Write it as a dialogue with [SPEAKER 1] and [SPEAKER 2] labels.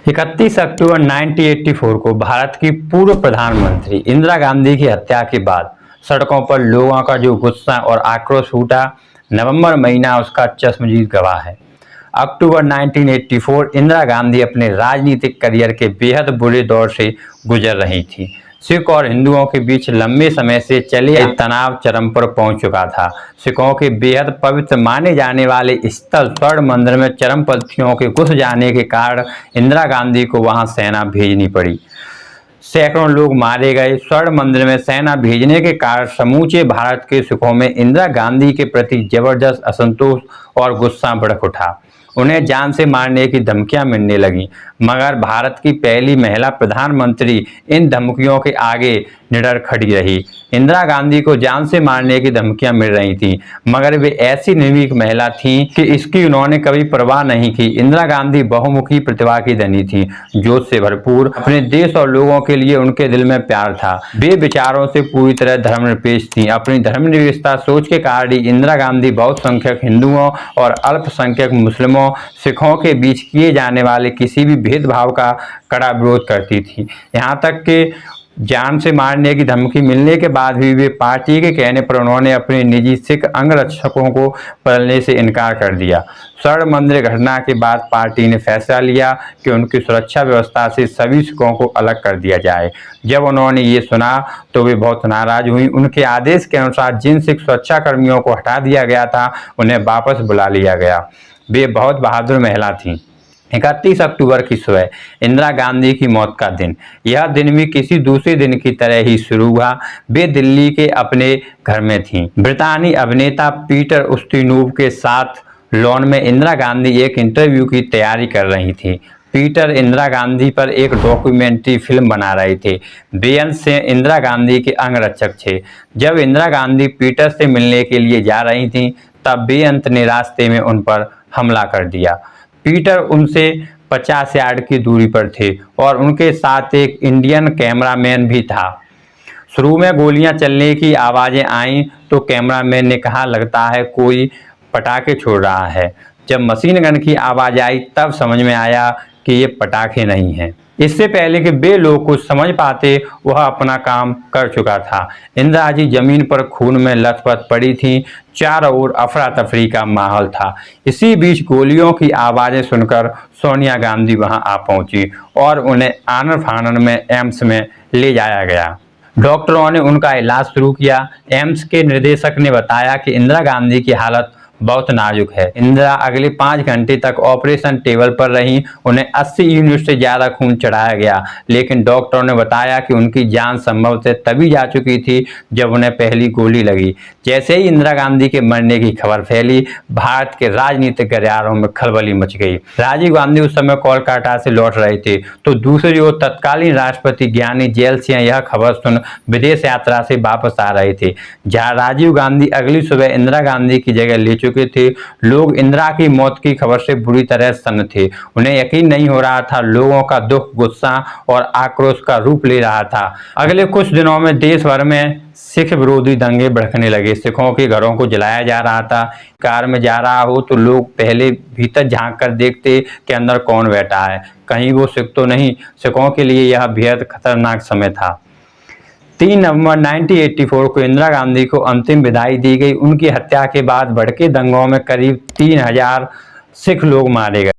[SPEAKER 1] 31 अक्टूबर 1984 को भारत की पूर्व प्रधानमंत्री इंदिरा गांधी की हत्या के बाद सड़कों पर लोगों का जो गुस्सा और आक्रोश फूटा, नवंबर महीना उसका चश्मदीद गवाह है। अक्टूबर 1984 इंदिरा गांधी अपने राजनीतिक करियर के बेहद बुरे दौर से गुजर रही थी। सिख और हिंदुओं के बीच लंबे समय से चले तनाव चरम पर पहुंच चुका था। सिखों के बेहद पवित्र माने जाने वाले स्थल स्वर्ण मंदिर में चरमपंथियों के घुस जाने के कारण इंदिरा गांधी को वहां सेना भेजनी पड़ी। सैकड़ों लोग मारे गए। स्वर्ण मंदिर में सेना भेजने के कारण समूचे भारत के सिखों में इंदिरा गांधी के प्रति जबरदस्त असंतोष और गुस्सा भड़क उठा। उन्हें जान से मारने की धमकियां मिलने लगीं, मगर भारत की पहली महिला प्रधानमंत्री इन धमकियों के आगे निडर खड़ी रही। इंदिरा गांधी को जान से मारने की धमकियां मिल रही थीं, मगर वे ऐसी निर्भीक महिला थीं कि इसकी उन्होंने कभी परवाह नहीं की। इंदिरा गांधी बहुमुखी प्रतिभा की धनी थीं, जोश से भरपूर। अपने देश और लोगों के लिए उनके दिल में प्यार था। वे विचारों से पूरी तरह धर्मनिरपेक्ष थीं। अपनी धर्मनिरपेक्षता सोच के कारण ही इंदिरा गांधी बहुसंख्यक हिंदुओं और अल्पसंख्यक मुस्लिमों, सिखों के बीच किए जाने वाले किसी भी भेदभाव का कड़ा विरोध करती थी। यहाँ तक कि जान से मारने की धमकी मिलने के बाद भी वे पार्टी के कहने पर उन्होंने अपने निजी सिख अंगरक्षकों को बदलने से इनकार कर दिया। स्वर्ण मंदिर घटना के बाद पार्टी ने फैसला लिया कि उनकी सुरक्षा व्यवस्था से सभी सिखों को अलग कर दिया जाए। जब उन्होंने ये सुना तो वे बहुत नाराज हुई। उनके आदेश के अनुसार जिन सिख सुरक्षा कर्मियों को हटा दिया गया था, उन्हें वापस बुला लिया गया। वे बहुत बहादुर महिला थीं। 31 अक्टूबर की सुबह इंदिरा गांधी की मौत का दिन। यह दिन भी किसी दूसरे दिन की तरह ही शुरू हुआ। वे दिल्ली के अपने घर में थीं। ब्रितानी अभिनेता पीटर उस्तिनोव के साथ लॉन में इंदिरा गांधी एक इंटरव्यू की तैयारी कर रही थी। पीटर इंदिरा गांधी पर एक डॉक्यूमेंट्री फिल्म बना रहे थे। बेअंश से इंदिरा गांधी के अंगरक्षक थे। जब इंदिरा गांधी पीटर से मिलने के लिए जा रही थीं, तब बेअंत ने रास्ते में उन पर हमला कर दिया। पीटर उनसे 50 यार्ड की दूरी पर थे और उनके साथ एक इंडियन कैमरामैन भी था। शुरू में गोलियां चलने की आवाज़ें आईं तो कैमरामैन ने कहा, लगता है कोई पटाखे छोड़ रहा है। जब मशीन गन की आवाज़ आई तब समझ में आया कि ये पटाखे नहीं हैं। इससे पहले कि वे लोग कुछ समझ पाते, वह अपना काम कर चुका था। इंदिरा जी जमीन पर खून में लथपथ पड़ी थीं। चारों ओर अफरा तफरी का माहौल था। इसी बीच गोलियों की आवाज़ें सुनकर सोनिया गांधी वहां आ पहुंची और उन्हें आनन फानन में एम्स में ले जाया गया। डॉक्टरों ने उनका इलाज शुरू किया। एम्स के निदेशक ने बताया कि इंदिरा गांधी की हालत बहुत नाजुक है। इंदिरा अगले 5 घंटे तक ऑपरेशन टेबल पर रहीं। उन्हें 80 यूनिट से ज़्यादा खून चढ़ाया गया, लेकिन डॉक्टरों ने बताया कि उनकी जान संभव से तभी जा चुकी थी जब उन्हें पहली गोली लगी। जैसे ही इंदिरा गांधी के मरने की खबर फैली, भारत के राजनीतिक गलियारों में खलबली मच गई। राजीव गांधी उस समय कोलकाता से लौट रहे थे, तो दूसरी ओर तत्कालीन राष्ट्रपति ज्ञानी जेल सिंह यह खबर सुन विदेश यात्रा से वापस आ रहे थे, जहाँ राजीव गांधी अगली सुबह इंदिरा गांधी की जगह ले चुके थे। लोग इंदिरा की मौत की खबर से बुरी तरह सन्न थे। उन्हें यकीन नहीं हो रहा था। लोगों का दुख, गुस्सा और आक्रोश का रूप ले रहा था। अगले कुछ दिनों में देश भर में सिख विरोधी दंगे भड़कने लगे। सिखों के घरों को जलाया जा रहा था। कार में जा रहा हो तो लोग पहले भीतर झांक कर देखते कि अंदर कौन बैठा है, कहीं वो सिख तो नहीं। सिखों के लिए यह बेहद खतरनाक समय था। 3 नवंबर 1984 को इंदिरा गांधी को अंतिम विदाई दी गई। उनकी हत्या के बाद भड़के दंगों में करीब 3000 सिख लोग मारे गए।